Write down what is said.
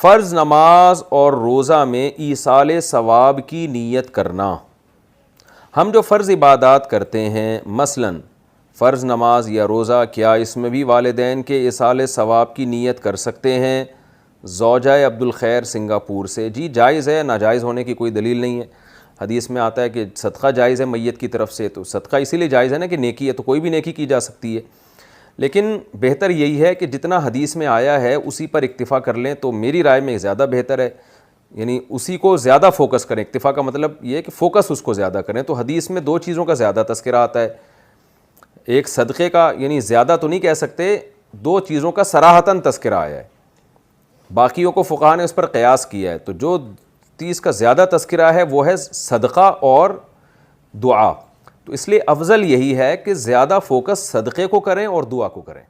फ़र्ज़ नमाज और रोज़ा में ईसाले सवाब की नीयत करना। हम जो फ़र्ज़ इबादात करते हैं, मसलन फ़र्ज़ नमाज या रोज़ा, क्या इसमें भी वालिदैन के ईसाले सवाब की नीयत कर सकते हैं? ज़ौजाए अब्दुल खैर सिंगापुर से। जी जायज़ है, नाजायज़ होने की कोई दलील नहीं है। हदीस में आता है कि सदका जायज़ है मैयत की तरफ से, तो सदका इसीलिए जायज़ है ना कि नेकी है, तो कोई भी नेकी की जा सकती है। लेकिन बेहतर यही है कि जितना हदीस में आया है उसी पर इक्तिफ़ा कर लें, तो मेरी राय में ज़्यादा बेहतर है। यानी उसी को ज़्यादा फोकस करें। इक्तिफ़ा का मतलब ये है कि फ़ोकस उसको ज़्यादा करें। तो हदीस में दो चीज़ों का ज़्यादा तज़किरा आता है। एक सदक़े का, यानी ज़्यादा तो नहीं कह सकते, दो चीज़ों का सराहतन तज़किरा आया है, बाकियों को फ़ुक़हा ने उस पर क़यास किया है। तो जो चीज़ का ज़्यादा तज़किरा है वो है सदक़ा और दुआ। तो इसलिए अफ़ज़ल यही है कि ज़्यादा फ़ोकस सदक़े को करें और दुआ को करें।